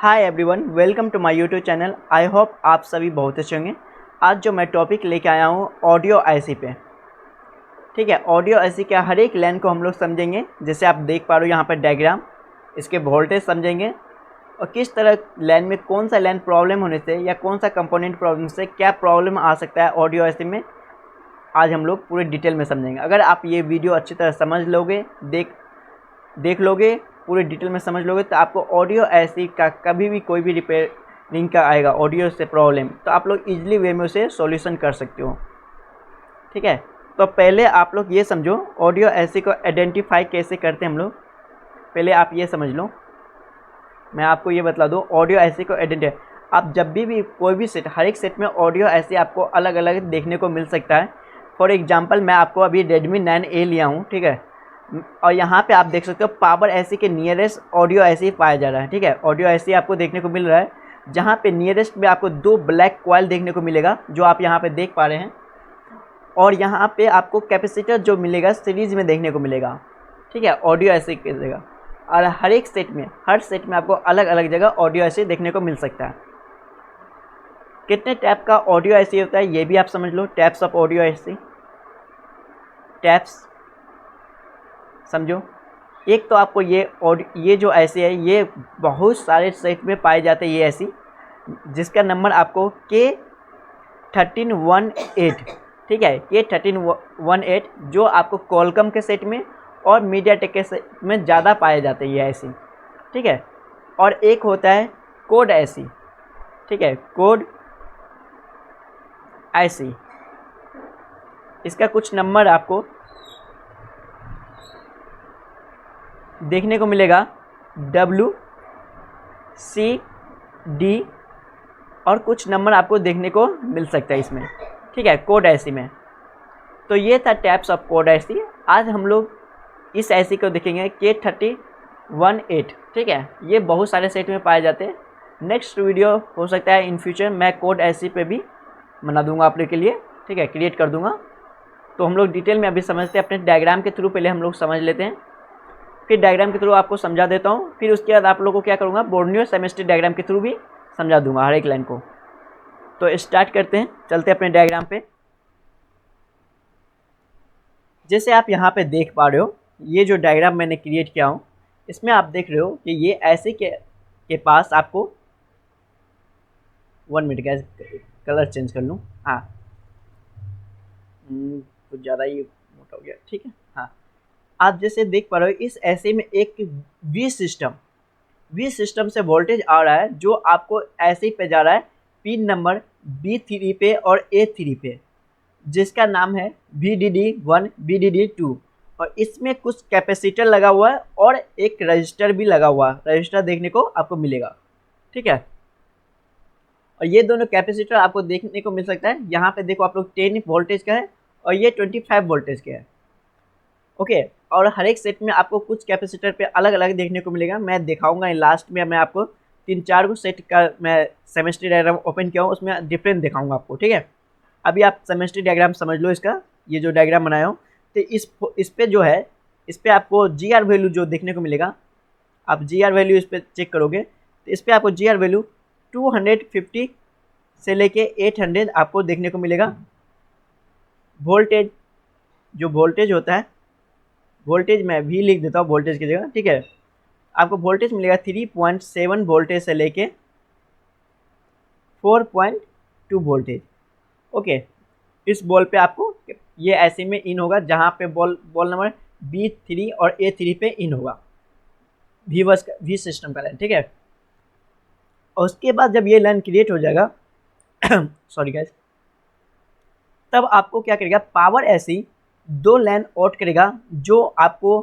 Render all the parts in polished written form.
Hi everyone, welcome to my YouTube channel. I hope आप सभी बहुत अच्छे होंगे। आज जो मैं टॉपिक लेके आया हूँ ऑडियो आईसी पे। ठीक है, ऑडियो आईसी के हर एक लाइन को हम लोग समझेंगे। जैसे आप देख पा रहे हो यहाँ पर डायग्राम, इसके वोल्टेज समझेंगे और किस तरह लाइन में कौन सा लाइन प्रॉब्लम होने से या कौन सा कंपोनेंट प्रॉब्लम से क्या प्रॉब्लम आ सकता है ऑडियो आईसी में, आज हम लोग पूरे डिटेल में समझेंगे। अगर आप ये वीडियो अच्छी तरह समझ लोगे, देख लोगे, पूरे डिटेल में समझ लोगे, तो आपको ऑडियो आईसी का कभी भी कोई भी रिपेयरिंग का आएगा ऑडियो से प्रॉब्लम, तो आप लोग इजीली वे में उसे सॉल्यूशन कर सकते हो। ठीक है, तो पहले आप लोग ये समझो ऑडियो आईसी को आइडेंटिफाई कैसे करते हैं हम लोग। पहले आप ये समझ लो, मैं आपको ये बता दूँ ऑडियो आईसी को आइडेंटिफाई। आप जब भी कोई भी सेट, हर एक सेट में ऑडियो आईसी आपको अलग अलग देखने को मिल सकता है। फॉर एग्जाम्पल मैं आपको अभी Redmi 9A लिया हूँ, ठीक है, और यहाँ पे आप देख सकते हो पावर आईसी के नियरेस्ट ऑडियो आईसी पाया जा रहा है। ठीक है, ऑडियो आईसी आपको देखने को मिल रहा है, जहाँ पे नियरेस्ट में आपको दो ब्लैक कॉइल देखने को मिलेगा, जो आप यहाँ पे देख पा रहे हैं। और यहाँ पे आपको कैपेसिटर जो मिलेगा सीरीज में देखने को मिलेगा। ठीक है, ऑडियो आईसी की जगह। और हर एक सेट में, हर सेट में आपको अलग अलग जगह ऑडियो आईसी देखने को मिल सकता है। कितने टाइप का ऑडियो आईसी होता है ये भी आप समझ लो। Types of audio IC, tapes समझो। एक तो आपको ये जो ऐसी है, ये बहुत सारे सेट में पाए जाते हैं ये ऐसी, जिसका नंबर आपको K1318। ठीक है, K1318 जो आपको कॉलकम के सेट में और मीडियाटेक के सेट में ज़्यादा पाए जाते हैं ये ऐसी। ठीक है, और एक होता है कोड ऐसी। ठीक है, कोड ऐसी, इसका कुछ नंबर आपको देखने को मिलेगा WCD, और कुछ नंबर आपको देखने को मिल सकता है इसमें। ठीक है, कोड आईसी में। तो ये था टाइप्स ऑफ कोड आईसी। आज हम लोग इस आईसी को देखेंगे K1318। ठीक है, ये बहुत सारे सेट में पाए जाते हैं। नेक्स्ट वीडियो हो सकता है इन फ्यूचर मैं कोड आईसी पे भी बना दूंगा आप लोग के लिए। ठीक है, क्रिएट कर दूंगा। तो हम लोग डिटेल में अभी समझते हैं, अपने डायग्राम के थ्रू पहले हम लोग समझ लेते हैं, फिर डायग्राम के थ्रू आपको समझा देता हूँ। फिर उसके बाद आप लोगों को क्या करूँगा, बोर्नियो सेमेस्टर डायग्राम के थ्रू भी समझा दूंगा हर एक लाइन को। तो स्टार्ट करते हैं, चलते हैं अपने डायग्राम पे। जैसे आप यहाँ पे देख पा रहे हो, ये जो डायग्राम मैंने क्रिएट किया हूँ, इसमें आप देख रहे हो कि ये ऐसे के पास आपको 1 मिनट का कलर चेंज कर लूँ। हाँ, कुछ ज़्यादा ही मोटा हो गया। ठीक है, हाँ, आप जैसे देख पा रहे हो इस ऐसे में एक वी सिस्टम से वोल्टेज आ रहा है, जो आपको ऐसे ही पे जा रहा है पिन नंबर B3 पे और A3 पे, जिसका नाम है VDD1 VDD2। और इसमें कुछ कैपेसिटर लगा हुआ है और एक रजिस्टर भी लगा हुआ है, रजिस्टर देखने को आपको मिलेगा। ठीक है, और ये दोनों कैपेसिटर आपको देखने को मिल सकता है। यहाँ पे देखो आप लोग 10 वोल्टेज का है और ये 25 वोल्टेज का है। ओके, और हर एक सेट में आपको कुछ कैपेसिटर पे अलग अलग देखने को मिलेगा। मैं दिखाऊंगा लास्ट में, मैं आपको 3-4 को सेट का मैं सेमेस्ट्री डायग्राम ओपन किया हूँ, उसमें डिफरेंट दिखाऊंगा आपको। ठीक है, अभी आप सेमेस्ट्री डायग्राम समझ लो इसका। ये जो डायग्राम बनाया हूँ, तो इस पे जो है, इस पे आपको GR वैल्यू जो देखने को मिलेगा, आप GR वैल्यू इस पर चेक करोगे तो इस पर आपको GR वैल्यू 250 से लेके 800 आपको देखने को मिलेगा। वोल्टेज, जो वोल्टेज होता है, वोल्टेज मैं भी लिख देता हूँ वोल्टेज की जगह। ठीक है, आपको वोल्टेज मिलेगा 3.7 वोल्टेज से लेके 4.2 वोल्टेज। ओके, इस बॉल पे आपको ये ऐसे में इन होगा, जहाँ पे बॉल नंबर B3 और A3 पे इन होगा, वी सिस्टम का लाइन। ठीक है, और उसके बाद जब ये लाइन क्रिएट हो जाएगा सॉरी गाइस, तब आपको क्या करेगा, पावर ऐसी दो लाइन आउट करेगा, जो आपको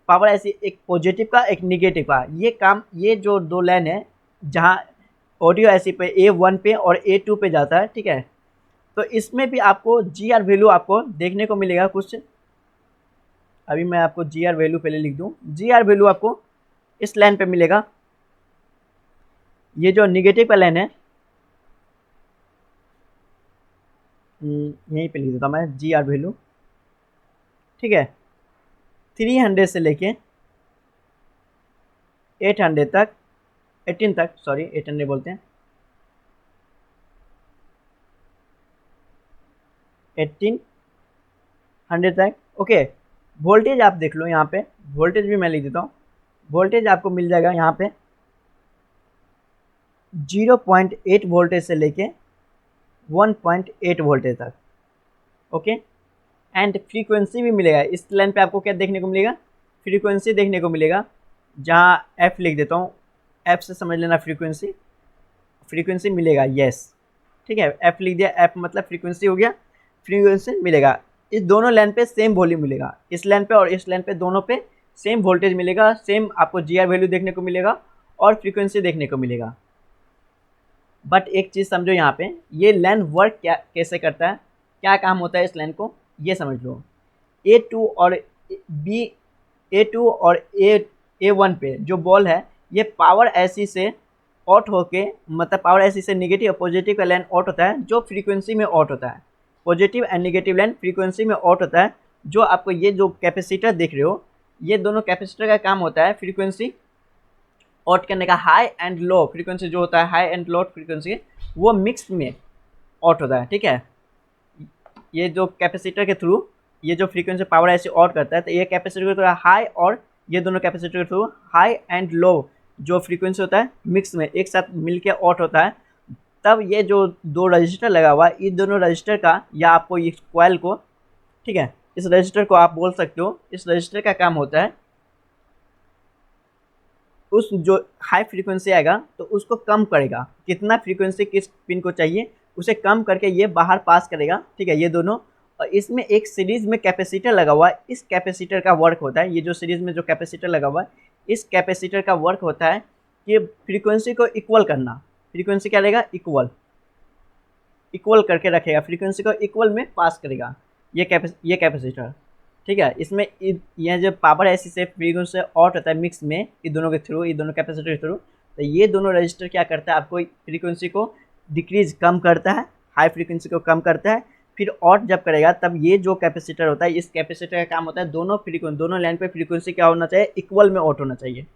पावर ऐसी एक पॉजिटिव का एक निगेटिव का, ये काम, ये जो दो लाइन है जहाँ ऑडियो ऐसी पे A1 पे और A2 पे जाता है। ठीक है, तो इसमें भी आपको GR वैल्यू आपको देखने को मिलेगा कुछ। अभी मैं आपको GR वैल्यू पहले लिख दूँ। GR वैल्यू आपको इस लाइन पे मिलेगा, ये जो निगेटिव का लाइन है, यहीं पे लिख देता मैं GR वैल्यू। ठीक है, 300 से लेके 800 तक 18 तक, सॉरी 800 बोलते हैं, 1800 तक। ओके, वोल्टेज आप देख लो यहाँ पे, वोल्टेज भी मैं लिख देता हूँ। वोल्टेज आपको मिल जाएगा यहाँ पे 0.8 वोल्टेज से लेके 1.8 वोल्टेज तक। ओके, एंड फ्रीक्वेंसी भी मिलेगा इस लाइन पे। आपको क्या देखने को मिलेगा? फ्रीक्वेंसी देखने को मिलेगा, जहाँ एफ लिख देता हूँ, एफ से समझ लेना फ्रीक्वेंसी, फ्रीक्वेंसी मिलेगा, यस ठीक है, एफ लिख दिया, एफ मतलब फ्रीक्वेंसी हो गया, फ्रीक्वेंसी मिलेगा। इस दोनों लाइन पे सेम वॉल्यूम मिलेगा, इस लाइन पे और इस लाइन पे दोनों पे सेम वोल्टेज मिलेगा, सेम आपको जी आर वैल्यू देखने को मिलेगा और फ्रीक्वेंसी देखने को मिलेगा। बट एक चीज़ समझो यहाँ पे, ये लाइन वर्क क्या कैसे करता है, क्या काम होता है इस लाइन को, ये समझ लो। A2 और बी, A2 और A1 पे जो बॉल है, ये पावर ऐसी से ऑट होके, मतलब पावर ऐसी से निगेटिव और पॉजिटिव का लाइन ऑट होता है, जो फ्रीक्वेंसी में ऑट होता है। Positive and negative line frequency में ऑट होता है। जो आपको ये जो कैपेसिटर देख रहे हो, ये दोनों कैपेसिटर का काम होता है फ्रीक्वेंसी ऑट करने का। हाई एंड लो फ्रीक्वेंसी जो होता है, हाई एंड लो फ्रीक्वेंसी, वो मिक्स में ऑट होता है, ठीक है। ये जो कैपेसिटर के थ्रू ये जो फ्रीक्वेंसी पावर ऐसे ऑट करता है, तो ये कैपेसिटर के थ्रू हाई, और ये दोनों कैपेसिटर के थ्रू हाई एंड लो जो फ्रीक्वेंसी होता है मिक्स में एक साथ मिलके ऑट होता है। तब ये जो दो रजिस्टर लगा हुआ है, इन दोनों रजिस्टर का, या आपको इस कॉइल को, ठीक है, इस रजिस्टर को आप बोल सकते हो, इस रजिस्टर का काम होता है उस जो हाई फ्रीक्वेंसी आएगा तो उसको कम करेगा, कितना फ्रीक्वेंसी किस पिन को चाहिए उसे कम करके ये बाहर पास करेगा, ठीक है, ये दोनों। और इसमें एक सीरीज में कैपेसिटर लगा हुआ है, इस कैपेसिटर का वर्क होता है, ये जो सीरीज में जो कैपेसिटर लगा हुआ है, इस कैपेसिटर का वर्क होता है कि फ्रीक्वेंसी को इक्वल करना। फ्रीक्वेंसी क्या रहेगा? इक्वल, इक्वल करके रखेगा, फ्रीक्वेंसी को इक्वल में पास करेगा ये कैपेसिटर, ठीक है। इसमें यह जो पावर ऐसी से फ्रीक्वेंसी ऑट होता है मिक्स में, ये दोनों के थ्रू, ये दोनों कैपेसिटर के थ्रू, तो ये दोनों रजिस्टर क्या करता है, आपको फ्रीक्वेंसी को डिक्रीज कम करता है, हाई फ्रीक्वेंसी को कम करता है। फिर ऑट जब करेगा तब ये जो कैपेसिटर होता है, इस कैपेसिटर का काम होता है दोनों लाइन पे फ्रीक्वेंसी क्या होना चाहिए? इक्वल में ऑट होना चाहिए,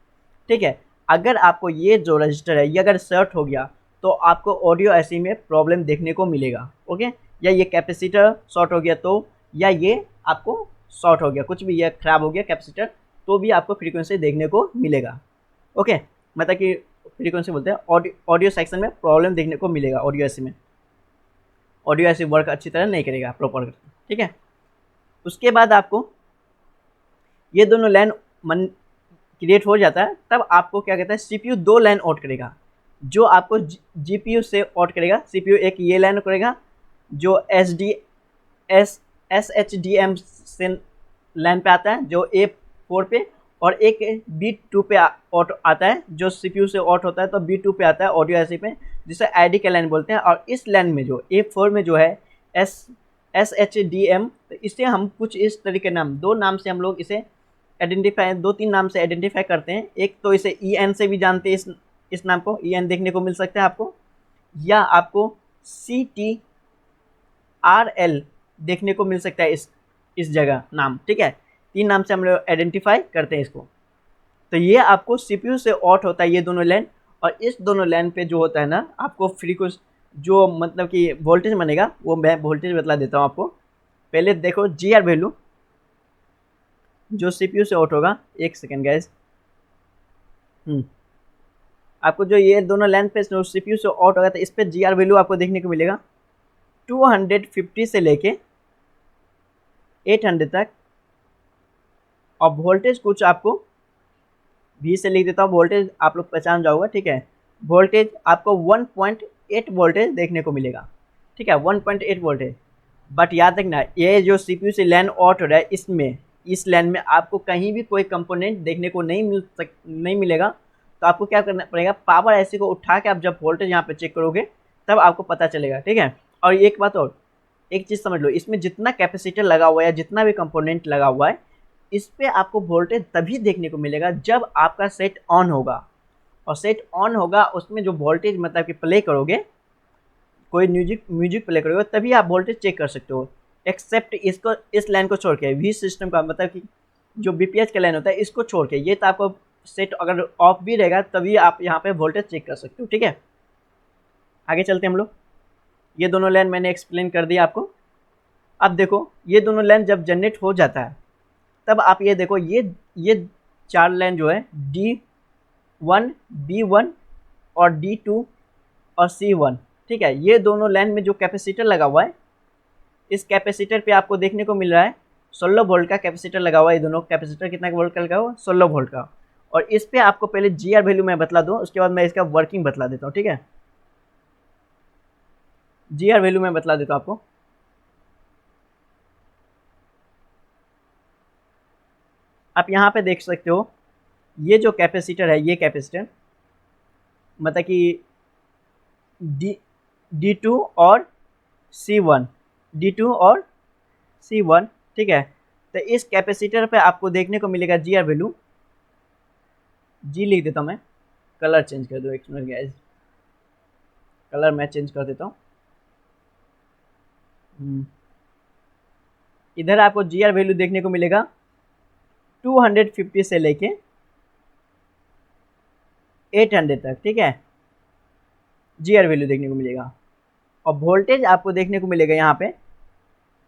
ठीक है। अगर आपको ये जो रजिस्टर है ये अगर शॉर्ट हो गया तो आपको ऑडियो ऐसी में प्रॉब्लम देखने को मिलेगा, ओके। या ये कैपेसिटर शॉर्ट हो गया तो, या ये आपको शॉर्ट हो गया, कुछ भी ये खराब हो गया कैपेसिटर, तो भी आपको फ्रीक्वेंसी देखने को मिलेगा, ओके। मतलब कि फ्रीक्वेंसी बोलते हैं ऑडियो सेक्शन में प्रॉब्लम देखने को मिलेगा, ऑडियो ऐसी में, ऑडियो ऐसी वर्क अच्छी तरह नहीं करेगा प्रॉपर, ठीक है। उसके बाद आपको ये दोनों लाइन मन क्रिएट हो जाता है, तब आपको क्या कहता है, सीपीयू दो लाइन ऑट करेगा, जो आपको जीपीयू से ऑट करेगा। सीपीयू एक ये लाइन करेगा जो SHDM से लाइन पे आता है, जो A4 पे, और एक B2 पे ऑट आता है, जो सीपीयू से ऑट होता है तो B2 पे आता है ऑडियो ऐसी पे, जिसे आईडी का लाइन बोलते हैं। और इस लाइन में जो A4 में जो है SHDM, तो इसे हम कुछ इस तरीके नाम, दो नाम से हम लोग इसे आइडेंटिफाई, दो तीन नाम से आइडेंटिफाई करते हैं। एक तो इसे EN से भी जानते हैं, इस नाम को EN देखने को मिल सकता है आपको, या आपको CTRL देखने को मिल सकता है इस जगह नाम, ठीक है। तीन नाम से हम लोग आइडेंटिफाई करते हैं इसको। तो ये आपको सीपीयू से ऑट होता है ये दोनों लाइन, और इस दोनों लाइन पे जो होता है ना, आपको फ्रीक्वेंसी जो मतलब कि वोल्टेज बनेगा, वो मैं वोल्टेज बतला देता हूँ आपको। पहले देखो GR वैल्यू जो सीपीयू से ऑट होगा, एक सेकेंड गाइस, आपको जो ये दोनों लाइन पे सीपीयू से ऑट होगा तो इस पे GR वैल्यू आपको देखने को मिलेगा 250 से लेके 800 तक। और वोल्टेज कुछ आपको V से लिख देता हूँ, वोल्टेज आप लोग पहचान जाओगे, ठीक है। वोल्टेज आपको 1.8 वोल्टेज देखने को मिलेगा, ठीक है, 1.8 वोल्टेज। बट याद रखना, ये जो सीपीयू से लाइन ऑट हो रहा है, इसमें इस लाइन में आपको कहीं भी कोई कंपोनेंट देखने को नहीं मिलेगा। तो आपको क्या करना पड़ेगा, पावर ऐसी को उठा के आप जब वोल्टेज यहाँ पे चेक करोगे तब आपको पता चलेगा, ठीक है। और एक बात और, एक चीज़ समझ लो, इसमें जितना कैपेसिटर लगा हुआ है, जितना भी कंपोनेंट लगा हुआ है, इस पे आपको वोल्टेज तभी देखने को मिलेगा जब आपका सेट ऑन होगा। और सेट ऑन होगा उसमें जो वोल्टेज मतलब कि प्ले करोगे, कोई म्यूजिक प्ले करोगे, तभी आप वोल्टेज चेक कर सकते हो। एक्सेप्ट इसको, इस लाइन को छोड़ के, वी सिस्टम का मतलब कि जो BPH का लाइन होता है, इसको छोड़ के, ये तो आपको सेट अगर ऑफ भी रहेगा तभी आप यहाँ पे वोल्टेज चेक कर सकते हो। ठीक है, आगे चलते हैं हम लोग। ये दोनों लाइन मैंने एक्सप्लेन कर दिया आपको। अब देखो ये दोनों लाइन जब जनरेट हो जाता है तब आप ये देखो, ये 4 लाइन जो है D1 B1 और D2 और C1, ठीक है, ये दोनों लाइन में जो कैपेसिटर लगा हुआ है, इस कैपेसिटर पे आपको देखने को मिल रहा है 16 वोल्ट का कैपेसिटर लगा हुआ है। ये दोनों कैपेसिटर कितना वोल्ट का लगा हुआ है? 16 वोल्ट का। और इस पे आपको पहले GR वैल्यू मैं बतला दूँ, उसके बाद मैं इसका वर्किंग बतला देता हूँ। ठीक है, GR वैल्यू मैं बतला देता हूँ आपको। आप यहाँ पे देख सकते हो ये जो कैपेसिटर है, ये कैपेसिटर मतलब कि D2 और C1, D2 और C1, ठीक है। तो इस कैपेसिटर पे आपको देखने को मिलेगा GR वैल्यू, G लिख देता हूँ मैं, कलर चेंज कर दो एक मिनट गाइस, कलर मैं चेंज कर देता हूँ। इधर आपको GR वैल्यू देखने को मिलेगा 250 से लेके 800 तक, ठीक है, GR वैल्यू देखने को मिलेगा। और वोल्टेज आपको देखने को मिलेगा यहाँ पे,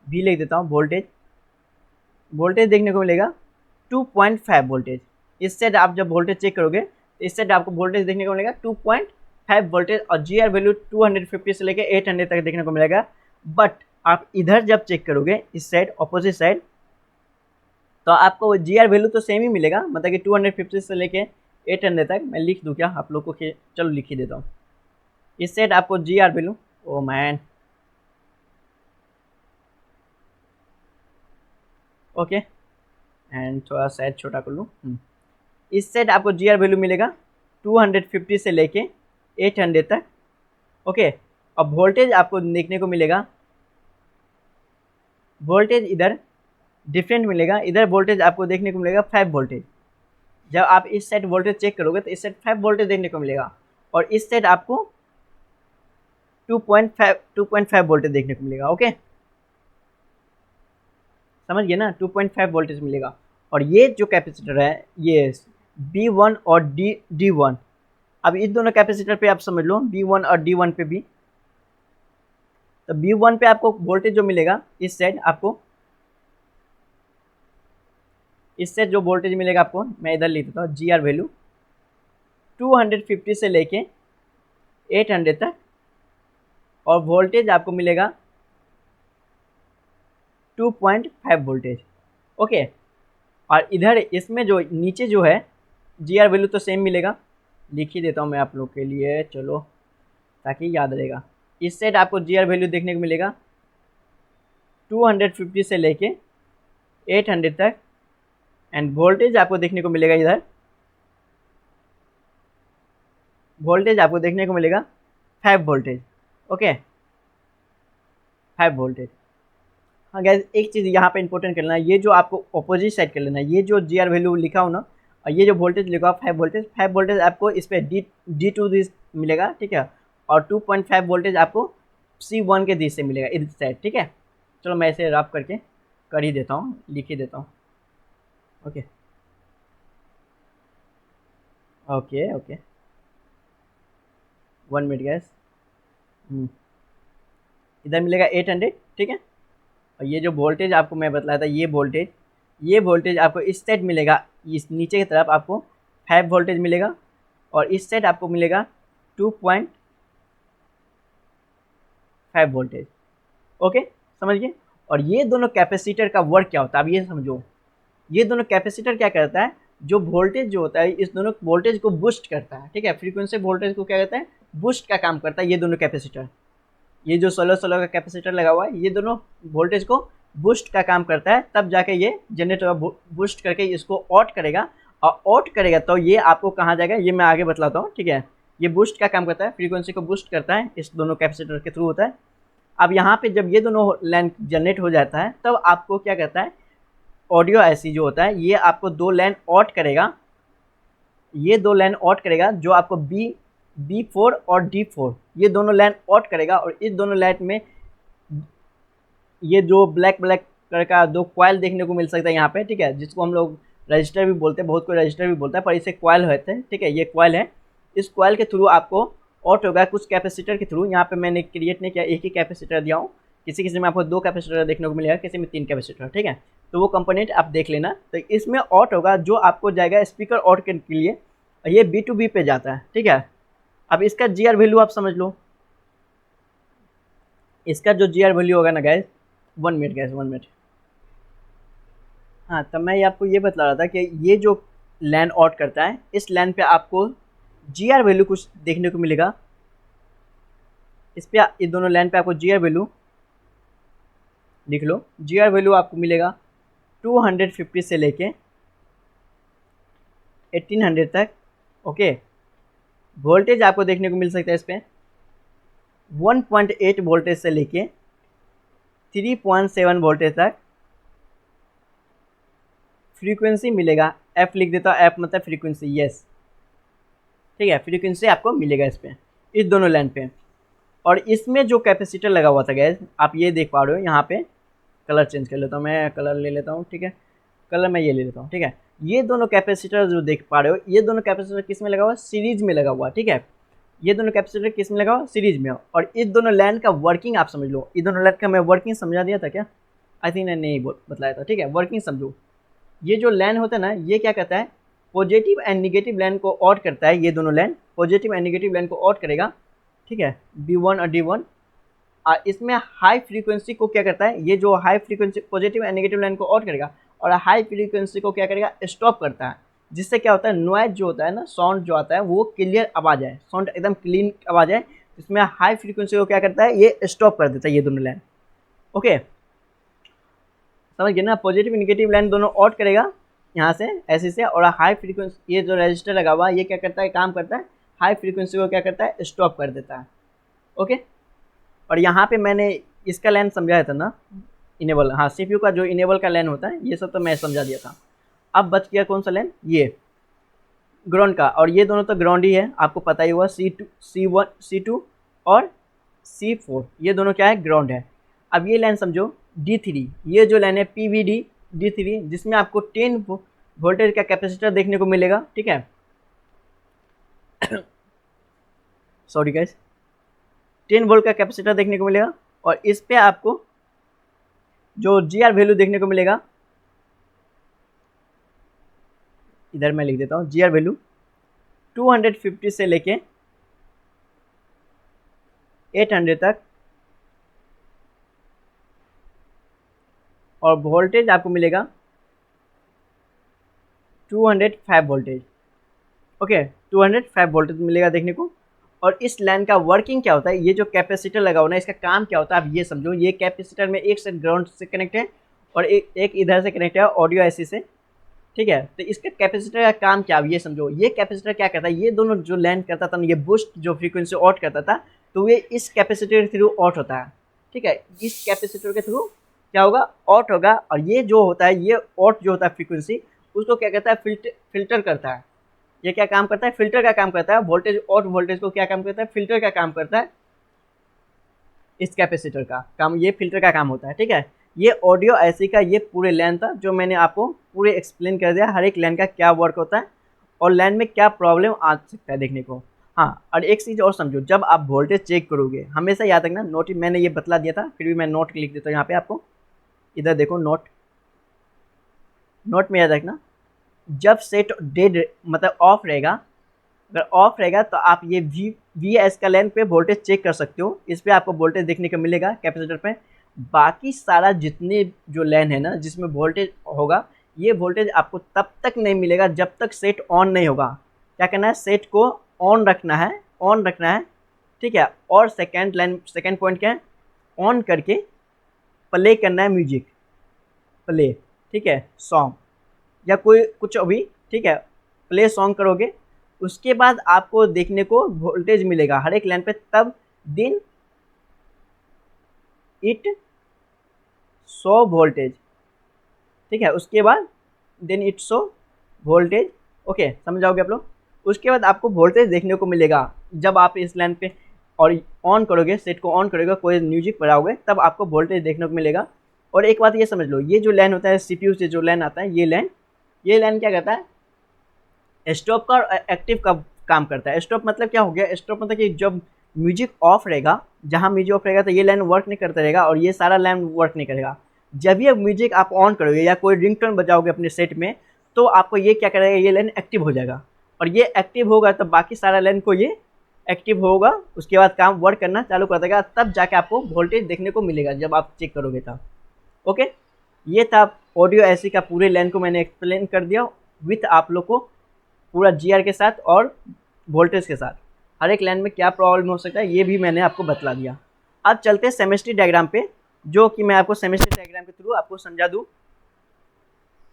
भी लिख देता हूँ, वोल्टेज देखने को मिलेगा 2.5 वोल्टेज। इस साइड आप जब वोल्टेज चेक करोगे तो इस साइड आपको वोल्टेज देखने को मिलेगा 2.5 वोल्टेज और GR वैल्यू 250 से लेके 800 तक देखने को मिलेगा। बट आप इधर जब चेक करोगे इस साइड, अपोजिट साइड, तो आपको GR वैल्यू तो सेम ही मिलेगा, मतलब कि 250 से लेके 800 तक। मैं लिख दूँ क्या आप लोग को? चलो लिख ही देता हूँ। इस साइड आपको GR value, oh man, okay, and थोड़ा साइड छोटा कर लूँ। इस साइड आपको GR वैल्यू मिलेगा 250 से लेके 800 तक, ओके। अब वोल्टेज आपको देखने को मिलेगा, वोल्टेज इधर डिफरेंट मिलेगा, इधर वोल्टेज आपको देखने को मिलेगा 5 वोल्टेज। जब आप इस साइड वोल्टेज चेक करोगे तो इस साइड 5 वोल्टेज देखने को मिलेगा और इस साइड आपको 2.5 वोल्टेज देखने को मिलेगा, ओके, समझ गए ना, 2.5 वोल्टेज मिलेगा। और ये जो कैपेसिटर है ये B1 और D1, अब इस दोनों कैपेसिटर पे आप समझ लो, B1 और D1 पे भी, तो B1 पे आपको वोल्टेज जो मिलेगा इस साइड आपको, इससे जो वोल्टेज मिलेगा आपको, मैं इधर लिख देता हूँ GR वैल्यू 250 से लेके 800 तक, और वोल्टेज आपको मिलेगा 2.5 वोल्टेज, ओके। और इधर इसमें जो नीचे जो है GR वैल्यू तो सेम मिलेगा, लिख ही देता हूँ मैं आप लोग के लिए, चलो ताकि याद रहेगा। इस साइड आपको GR वैल्यू देखने को मिलेगा 250 से लेके 800 तक, एंड वोल्टेज आपको देखने को मिलेगा इधर, वोल्टेज आपको देखने को मिलेगा 5 वोल्टेज, ओके, 5 वोल्टेज। हाँ गैस, एक चीज़ यहाँ पे इंपॉर्टेंट कर लेना, ये जो आपको अपोजिट साइड कर लेना, ये जो GR वैल्यू लिखा हो ना, और ये जो वोल्टेज लिखा हो 5 वोल्टेज आपको इस पर D2 मिलेगा, ठीक है, और 2.5 वोल्टेज आपको C1 के दिस से मिलेगा इस साइड, ठीक है। चलो मैं इसे रफ करके कर ही देता हूँ, लिख ही देता हूँ, okay okay okay, 1 minute gas. इधर मिलेगा 800, ठीक है, और ये जो वोल्टेज आपको मैं बतलाया था, ये वोल्टेज आपको इस साइड मिलेगा, इस नीचे की तरफ आपको 5 वोल्टेज मिलेगा, और इस साइड आपको मिलेगा 2.5 वोल्टेज, ओके, समझ गए। और ये दोनों कैपेसिटर का वर्क क्या होता है, अब ये समझो, ये दोनों कैपेसिटर क्या करता है, जो वोल्टेज जो होता है इस दोनों वोल्टेज को बूस्ट करता है, ठीक है, फ्रीक्वेंसी वोल्टेज को क्या कहता है, बूस्ट का काम करता है ये दोनों कैपेसिटर। ये जो 16 का कैपेसिटर लगा हुआ है ये दोनों वोल्टेज को बूस्ट का काम करता है, तब जाके ये जनरेटर होगा, बूस्ट करके इसको ऑट करेगा, और ऑट करेगा तो ये आपको कहाँ जाएगा ये मैं आगे बतलाता हूँ, ठीक है। ये बूस्ट का काम करता है, फ्रीक्वेंसी को बूस्ट करता है, इस दोनों कैपेसिटर के थ्रू होता है। अब यहाँ पे जब ये दोनों लाइन जनरेट हो जाता है तब आपको क्या करता है, ऑडियो IC जो होता है ये आपको 2 लाइन ऑट करेगा, ये 2 लाइन ऑट करेगा, जो आपको B4 और D4 ये दोनों लाइन ऑट करेगा, और इस दोनों लाइन में ये जो ब्लैक कलर का 2 कॉइल देखने को मिल सकता है यहाँ पे, ठीक है, जिसको हम लोग रजिस्टर भी बोलते हैं, बहुत कोई रजिस्टर भी बोलता है, पर इसे कॉइल होते हैं। ठीक है, ये कॉइल है। इस कॉइल के थ्रू आपको ऑट होगा कुछ कैपेसिटर के थ्रू। यहाँ पे मैंने क्रिएट नहीं किया, एक ही कैपेसिटर दिया हूँ। किसी किसी में आपको 2 कैपेसिटर देखने को मिलेगा, किसी में 3 कैपेसिटर। ठीक है, तो वो कंपोनेंट आप देख लेना। तो इसमें ऑट होगा जो आपको जाएगा स्पीकर ऑट के लिए, ये B2B पे जाता है। ठीक है, अब इसका GR वैल्यू आप समझ लो। इसका जो GR वैल्यू होगा ना गैस, 1 मिनट गैस, 1 मिनट। हाँ, तब मैं आपको ये बता रहा था कि ये जो लैन ऑट करता है, इस लैन पे आपको GR वैल्यू कुछ देखने को मिलेगा। इस दोनों लैन पे आपको GR वैल्यू लिख लो। GR वैल्यू आपको मिलेगा 250 से लेके 1800 तक। ओके, वोल्टेज आपको देखने को मिल सकता है इस पर 1.8 वोल्टेज से लेके 3.7 वोल्टेज तक। फ्रीक्वेंसी मिलेगा, F लिख देता हूँ, F मतलब फ्रीक्वेंसी, यस। ठीक है, फ्रीक्वेंसी आपको मिलेगा इस पर, इस दोनों लाइन पे। और इसमें जो कैपेसिटर लगा हुआ था गैस, आप ये देख पा रहे हो। यहाँ पे कलर चेंज कर लेता हूँ, मैं कलर ले लेता हूँ। ठीक है, कलर मैं ये ले लेता हूँ। ठीक है, ये दोनों कैपेसिटर जो देख पा रहे हो, ये दोनों कैपेसिटर किस में लगा हुआ है? सीरीज में लगा हुआ। ठीक है, ये दोनों कैपेसिटर किस में लगा हुआ? सीरीज में। और इस दोनों लाइन का वर्किंग आप समझ लो। इस दोनों लाइन का मैं वर्किंग समझा दिया था क्या? आई थिंक मैंने नहीं बतलाया था। ठीक है, वर्किंग समझो। ये जो लाइन होता है ना, ये क्या कहता है? पॉजिटिव एंड निगेटिव लाइन को ऑट करता है। ये दोनों line positive and negative line को ऑट करेगा। ठीक है, B1 और D1। इसमें हाई फ्रीक्वेंसी को क्या करता है? ये जो high frequency positive and negative line को ऑट करेगा, और हाई फ्रीक्वेंसी को क्या करेगा? स्टॉप करता है। जिससे क्या होता है? नॉइज जो होता है ना, साउंड जो आता है वो क्लियर आवाज़ है, साउंड एकदम क्लीन आवाज़ है। इसमें हाई फ्रीक्वेंसी को क्या करता है? ये स्टॉप कर देता है, ये दोनों लाइन। ओके, समझ गए ना? पॉजिटिव नेगेटिव लाइन दोनों ऑट करेगा यहाँ से, ऐसे से। और हाई फ्रीक्वेंसी, ये जो रजिस्टर लगा हुआ है, ये क्या करता है? काम करता है, हाई फ्रीक्वेंसी को क्या करता है? स्टॉप कर देता है। ओके, और यहाँ पे मैंने इसका लाइन समझाया था ना, इनेबल। हाँ, CPU का जो इनेबल का लाइन होता है, ये सब तो मैं समझा दिया था। अब बच गया कौन सा लाइन? ये ग्राउंड का। और ये दोनों तो ग्राउंड ही है, आपको पता ही हुआ। C2 और C4, ये दोनों क्या है? ग्राउंड है। अब ये लाइन समझो D3, ये जो लाइन है PVD D3, जिसमें आपको 10 वोल्टेज का कैपेसिटर देखने को मिलेगा। ठीक है, सॉरी गाइस, 10 वोल्ट का कैपेसिटर देखने को मिलेगा। और इस पे आपको जो GR वैल्यू देखने को मिलेगा, इधर मैं लिख देता हूँ, GR वैल्यू 250 से लेके 800 तक। और वोल्टेज आपको मिलेगा 205 वोल्टेज। ओके, 205 वोल्टेज मिलेगा देखने को। और इस लाइन का वर्किंग क्या होता है? ये जो कैपेसिटर लगा हुआ ना, इसका काम क्या होता है आप ये समझो। ये कैपेसिटर में एक से ग्राउंड से कनेक्ट है, और एक इधर से कनेक्ट है ऑडियो IC से। ठीक है, तो इसका कैपेसिटर का काम क्या, ये समझो। ये कैपेसिटर क्या करता है? ये दोनों जो लाइन करता था ना, ये बूस्ट जो फ्रीक्वेंसी ऑट करता था, तो ये इस कैपेसिटर के थ्रू ऑट होता है। ठीक है, इस कैपेसिटर के थ्रू क्या होगा? ऑट होगा। और ये जो होता है, ये ऑट जो होता है फ्रीक्वेंसी, उसको क्या कहता है? फिल्टर करता है। ये क्या काम करता है? फिल्टर का काम करता है। वोल्टेज ऑट वोल्टेज को क्या काम करता है? फिल्टर का काम करता है। इस कैपेसिटर का काम, ये फिल्टर का काम होता है। ठीक है, ये ऑडियो IC का ये पूरे लाइन था, जो मैंने आपको पूरे एक्सप्लेन कर दिया, हर एक लाइन का क्या वर्क होता है और लाइन में क्या प्रॉब्लम आ सकता है देखने को। हाँ, और एक चीज़ और समझो, जब आप वोल्टेज चेक करोगे, हमेशा याद रखना, नोट मैंने ये बतला दिया था, फिर भी मैं नोट लिख देता हूँ यहाँ पे आपको। इधर देखो, नोट में याद रखना, जब सेट डेड मतलब ऑफ रहेगा, अगर ऑफ रहेगा तो आप ये VS का लाइन पे वोल्टेज चेक कर सकते हो। इस पर आपको वोल्टेज देखने को मिलेगा कैपेसिटर पे। बाकी सारा जितने जो लाइन है ना, जिसमें वोल्टेज होगा, ये वोल्टेज आपको तब तक नहीं मिलेगा जब तक सेट ऑन नहीं होगा। क्या करना है? सेट को ऑन रखना है, ऑन रखना है। ठीक है, और सेकेंड पॉइंट क्या है? ऑन करके प्ले करना है म्यूजिक, प्ले। ठीक है, सॉन्ग या कोई कुछ भी। ठीक है, प्ले सॉन्ग करोगे, उसके बाद आपको देखने को वोल्टेज मिलेगा हर एक लाइन पे, तब दिन इट 100 वोल्टेज। ठीक है, उसके बाद देन इट 100 वोल्टेज। ओके, समझ जाओगे आप लोग। उसके बाद आपको वोल्टेज देखने को मिलेगा जब आप इस लाइन पे और ऑन करोगे, सेट को ऑन करोगे, कोई म्यूजिक बजाओगे, तब आपको वोल्टेज देखने को मिलेगा। और एक बात ये समझ लो, ये जो लाइन होता है CPU से जो लाइन आता है, ये लाइन ये लाइन क्या करता है, स्टॉप का और एक्टिव का काम करता है। स्टॉप मतलब क्या हो गया, स्टॉप मतलब कि जब म्यूजिक ऑफ रहेगा, जहाँ म्यूजिक ऑफ रहेगा तो ये लाइन वर्क नहीं करता रहेगा और ये सारा लाइन वर्क नहीं करेगा। जब ये म्यूजिक आप ऑन करोगे या कोई रिंगटोन बजाओगे अपने सेट में, तो आपको ये क्या करेगा, ये लाइन एक्टिव हो जाएगा और ये एक्टिव होगा तब बाकी सारा लाइन को ये एक्टिव होगा, उसके बाद काम वर्क करना चालू कर देगा, तब जाके आपको वोल्टेज देखने को मिलेगा जब आप चेक करोगे तब। ओके, ये था ऑडियो ऐसी का पूरे लाइन को मैंने एक्सप्लेन कर दिया विथ आप लोग को पूरा जीआर के साथ और वोल्टेज के साथ, हर एक लाइन में क्या प्रॉब्लम हो सकता है ये भी मैंने आपको बतला दिया। अब चलते हैं सेमेस्ट्री डायग्राम पे, जो कि मैं आपको सेमेस्ट्री डायग्राम के थ्रू आपको समझा दूँ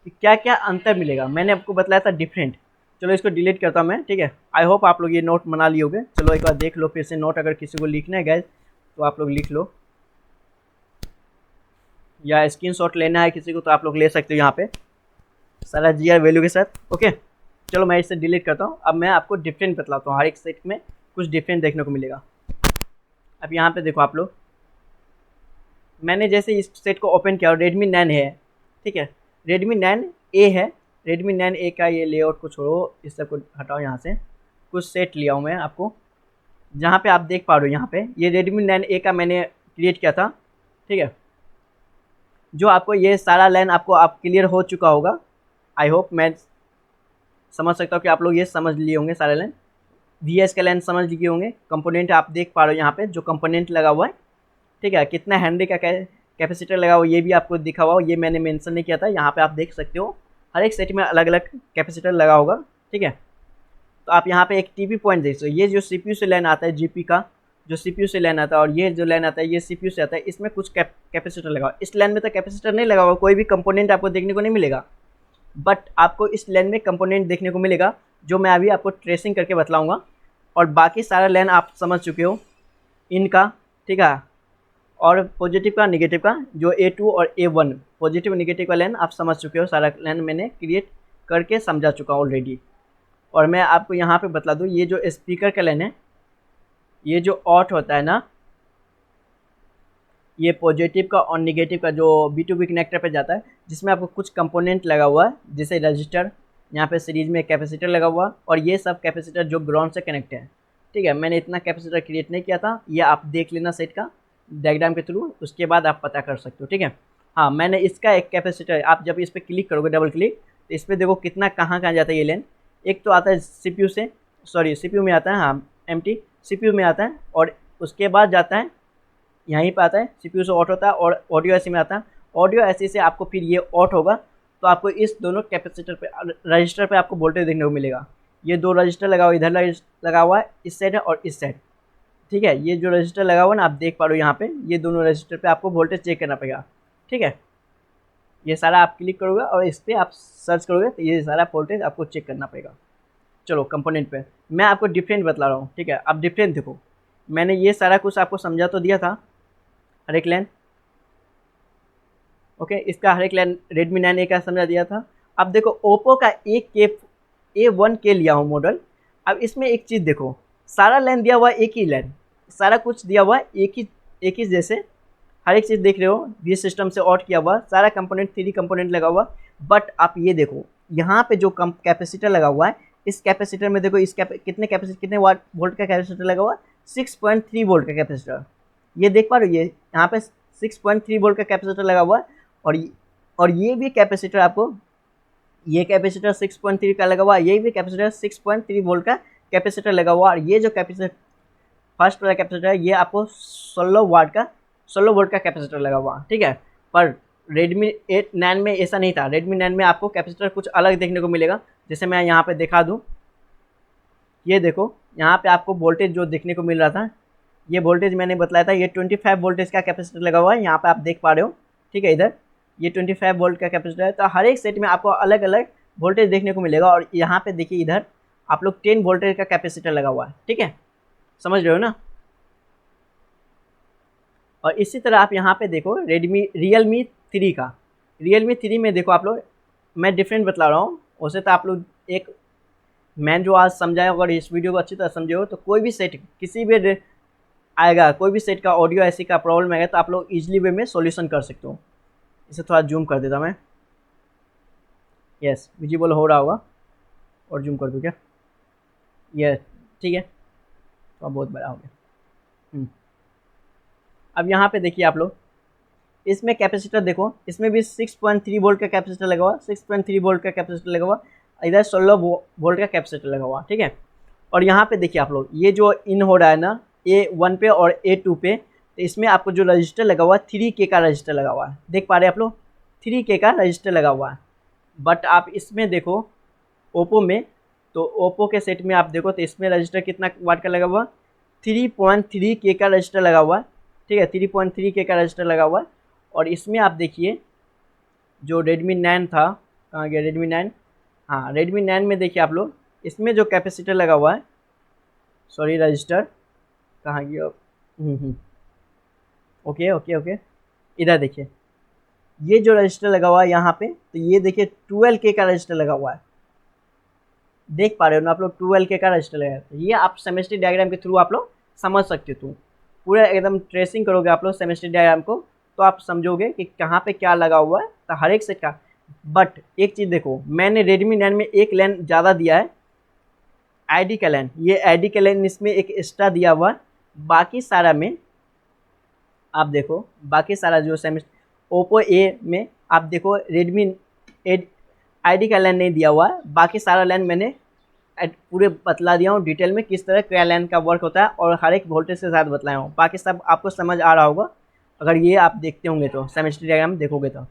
कि क्या क्या अंतर मिलेगा। मैंने आपको बतलाया था डिफरेंट। चलो इसको डिलीट करता हूँ मैं, ठीक है। आई होप आप लोग ये नोट बना लिए होगे। चलो एक बार देख लो फिर से नोट, अगर किसी को लिखना है गैस तो आप लोग लिख लो, या स्क्रीनशॉट लेना है किसी को तो आप लोग ले सकते हो यहाँ पे सारा जीआर वैल्यू के साथ। ओके, चलो मैं इसे डिलीट करता हूँ। अब मैं आपको डिफरेंट बतलाता हूँ, हर एक सेट में कुछ डिफरेंट देखने को मिलेगा। अब यहाँ पे देखो आप लोग, मैंने जैसे इस सेट को ओपन किया और रेडमी 9 है, ठीक है, रेडमी 9A है। रेडमी 9A का ये लेआउट को छोड़ो, इस सब को हटाओ यहाँ से। कुछ सेट लिया हूँ मैं आपको, जहाँ पे आप देख पा रहे हो यहाँ पे ये रेडमी 9A का मैंने क्रिएट किया था, ठीक है। जो आपको ये सारा लाइन आपको आप क्लियर हो चुका होगा। आई होप मैं समझ सकता हूँ कि आप लोग ये समझ लिए होंगे सारे लाइन, VS का लाइन समझ लिए होंगे। कंपोनेंट आप देख पा रहे हो यहाँ पे जो कंपोनेंट लगा हुआ है, ठीक है। कितना हेनरी का कैपेसिटर लगा हुआ ये भी आपको दिखा हुआ, ये मैंने मेंशन नहीं किया था। यहाँ पे आप देख सकते हो हर एक सेट में अलग अलग कैपेसिटर लगा होगा, ठीक है। तो आप यहाँ पे एक टीपी पॉइंट देख सकते हो। ये जो CPU से लाइन आता है, GP का जो CPU से लाइन आता है, और ये जो लाइन आता है ये CPU से आता है, इसमें कुछ कैपेसिटर लगा हुआ। इस लाइन में तो कैपेसिटर नहीं लगा हुआ, कोई भी कंपोनेंट आपको देखने को नहीं मिलेगा, बट आपको इस लाइन में कंपोनेंट देखने को मिलेगा जो मैं अभी आपको ट्रेसिंग करके बतलाऊँगा। और बाकी सारा लाइन आप समझ चुके हो इनका, ठीक है। और पॉजिटिव का नेगेटिव का जो A2 और A1 पॉजिटिव नेगेटिव का लाइन आप समझ चुके हो, सारा लाइन मैंने क्रिएट करके समझा चुका हूँ ऑलरेडी। और मैं आपको यहाँ पे बतला दूँ, ये जो स्पीकर का लाइन है, ये जो ऑट होता है ना, ये पॉजिटिव का और नेगेटिव का जो B2B कनेक्टर पे जाता है, जिसमें आपको कुछ कंपोनेंट लगा हुआ है जैसे रजिस्टर, यहाँ पे सीरीज में कैपेसिटर लगा हुआ, और ये सब कैपेसिटर जो ग्राउंड से कनेक्ट है, ठीक है। मैंने इतना कैपेसिटर क्रिएट नहीं किया था, ये आप देख लेना सेट का डायग्राम के थ्रू, उसके बाद आप पता कर सकते हो, ठीक है। हाँ, मैंने इसका एक कैपेसिटर, आप जब इस पर क्लिक करोगे डबल क्लिक, तो इस पर देखो कितना कहाँ जाता है ये लाइन। एक तो आता है CPU से, सॉरी CPU में आता है, हाँ MT CPU में आता है, और उसके बाद जाता है यहीं पर आता है CPU से ऑट होता है, और ऑडियो ऐसी में आता है। ऑडियो ऐसी से आपको फिर ये ऑट होगा, तो आपको इस दोनों कैपेसिटर पे रजिस्टर पे आपको वोल्टेज देखने को मिलेगा। ये दो रजिस्टर लगा हुआ, इधर लगा हुआ है इस साइड और इस साइड, ठीक है। ये जो रजिस्टर लगा हुआ है ना, आप देख पा रहे हो यहाँ पे, ये दोनों रजिस्टर पे आपको वोल्टेज चेक करना पड़ेगा, ठीक है। ये सारा आप क्लिक करोगे और इस पर आप सर्च करोगे तो ये सारा वोल्टेज आपको चेक करना पड़ेगा। चलो कंपोनेंट पे मैं आपको डिफरेंट बतला रहा हूँ, ठीक है। अब डिफरेंट देखो, मैंने ये सारा कुछ आपको समझा तो दिया था हर एक लाइन, ओके। इसका हर एक लाइन रेडमी 9A का समझा दिया था। अब देखो ओप्पो का A1K लिया हूँ मॉडल। अब इसमें एक चीज़ देखो, सारा लाइन दिया हुआ एक ही लाइन, सारा कुछ दिया हुआ एक ही जैसे हर एक चीज़ देख रहे हो, VS सिस्टम से ऑट किया हुआ, सारा कंपोनेंट 3D कंपोनेंट लगा हुआ। बट आप ये देखो यहाँ पे जो कैपेसिटर लगा हुआ है, इस कैपेसिटर में देखो, कितने वाट वोल्ट का कैपेसिटर लगा हुआ है, 6.3 वोल्ट का कैपेसिटर। ये देख पा रहे हो, ये यहाँ पे 6.3 वोल्ट का कैपेसिटर लगा हुआ है, और ये भी कैपेसिटर आपको, ये कैपेसिटर 6.3 का लगा हुआ है, ये भी कैपेसिटर 6.3 वोल्ट का कैपेसिटर लगा हुआ है। और ये जो कैपेसिटर फर्स्ट वाला कैपेसिटर है, ये आपको 16 वोल्ट का कैपेसिटर लगा हुआ, ठीक है। पर रेडमी 9 में ऐसा नहीं था। रेडमी 9 में आपको कैपेसिटर कुछ अलग देखने को मिलेगा। जैसे मैं यहाँ पे दिखा दूँ, ये देखो यहाँ पे आपको वोल्टेज जो देखने को मिल रहा था, ये वोल्टेज मैंने बताया था, ये 25 वोल्टेज का कैपेसिटर लगा हुआ है, यहाँ पे आप देख पा रहे हो, ठीक है। इधर ये 25 वोल्ट का कैपेसिटर है। तो हर एक सेट में आपको अलग अलग वोल्टेज देखने को मिलेगा। और यहाँ पे देखिए, इधर आप लोग 10 वोल्टेज का कैपेसिटर लगा हुआ है, ठीक है, समझ रहे हो ना। और इसी तरह आप यहाँ पे देखो रियलमी 3 का, रियलमी 3 में देखो आप लोग, मैं डिफरेंट बतला रहा हूँ उसे। तो आप लोग एक मैं जो आज समझाया, अगर इस वीडियो को अच्छी तरह समझे हो, तो कोई भी सेट किसी भी आएगा, कोई भी सेट का ऑडियो ऐसी का प्रॉब्लम आएगा, तो आप लोग इजीली वे में सॉल्यूशन कर सकते हो। इसे थोड़ा जूम कर देता मैं। यस विजिबल हो रहा होगा, और जूम कर दूँ क्या? यस ठीक है, तो अब बहुत बड़ा हो गया। अब यहाँ पे देखिए आप लोग, इसमें कैपेसिटर देखो, इसमें भी 6.3 वोल्ट का कैपेसिटर लगा हुआ, 6.3 वोल्ट का कैपेसिटर लगा हुआ, इधर 16 वोल्ट का कैपेसिटर लगा हुआ, ठीक है। और यहाँ पे देखिए आप लोग, ये जो इन हो रहा है ना A1 पे और A2 पे, तो इसमें आपको जो रजिस्टर लगा हुआ है 3K का रजिस्टर लगा हुआ है, देख पा रहे हैं आप लोग, 3K का रजिस्टर लगा हुआ है। बट आप इसमें देखो ओप्पो में, तो ओप्पो के सेट में आप देखो तो इसमें रजिस्टर कितना वाट का लगा हुआ, 3.3K का रजिस्टर लगा हुआ है, ठीक है, 3.3K का रजिस्टर लगा हुआ है। और इसमें आप देखिए जो Redmi 9 था, कहाँ गया Redmi 9, हाँ Redmi 9 में देखिए आप लोग, इसमें जो कैपेसिटर लगा हुआ है, सॉरी रजिस्टर कहाँ गया, ओके ओके ओके, इधर देखिए ये जो रजिस्टर लगा हुआ है यहाँ पे, तो ये देखिए 12K का रजिस्टर लगा हुआ है, देख पा रहे हो ना आप लोग, 12K का रजिस्टर लगा है। तो ये आप सेमेस्ट्री डायग्राम के थ्रू आप लोग समझ सकते हो, पूरा एकदम ट्रेसिंग करोगे आप लोग सेमेस्ट्री डायग्राम को, तो आप समझोगे कि कहाँ पे क्या लगा हुआ है, तो हर एक सेट का। बट एक चीज़ देखो, मैंने Redmi 9 में एक लैन ज़्यादा दिया है, ID का लैन, ये ID का लैन इसमें एक एक्स्ट्रा दिया हुआ है, बाकी सारा में आप देखो, बाकी सारा जो सेमेस्टर ओप्पो ए में आप देखो Redmi ID का लैन नहीं दिया हुआ है, बाकी सारा लैन मैंने पूरे बतला दिया हूँ डिटेल में किस तरह क्या लैन का वर्क होता है, और हर एक वोल्टेज के साथ बतलाया हूँ, बाकी सब आपको समझ आ रहा होगा अगर ये आप देखते होंगे तो, सेमेस्ट्री डायग्राम देखोगे तो,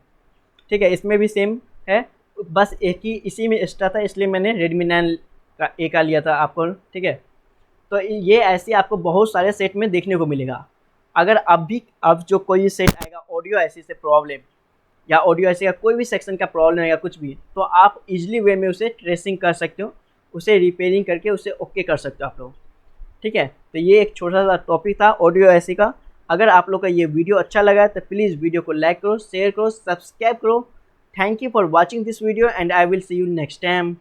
ठीक है। इसमें भी सेम है, बस एक ही इसी में एक्स्ट्रा था, इसलिए मैंने Redmi 9 का ए का लिया था आपको, ठीक है। तो ये ऐसे आपको बहुत सारे सेट में देखने को मिलेगा। अगर अब जो कोई सेट आएगा ऑडियो ऐसी से प्रॉब्लम, या ऑडियो ऐसे का कोई भी सेक्शन का प्रॉब्लम है या कुछ भी, तो आप इजीली वे में उसे ट्रेसिंग कर सकते हो, उसे रिपेयरिंग करके उसे ओके कर सकते हो आप लोग, ठीक है। तो ये एक छोटा सा टॉपिक था ऑडियो ऐसी का। अगर आप लोग का ये वीडियो अच्छा लगा है तो प्लीज़ वीडियो को लाइक करो, शेयर करो, सब्सक्राइब करो। Thank you for watching this video and I will see you next time.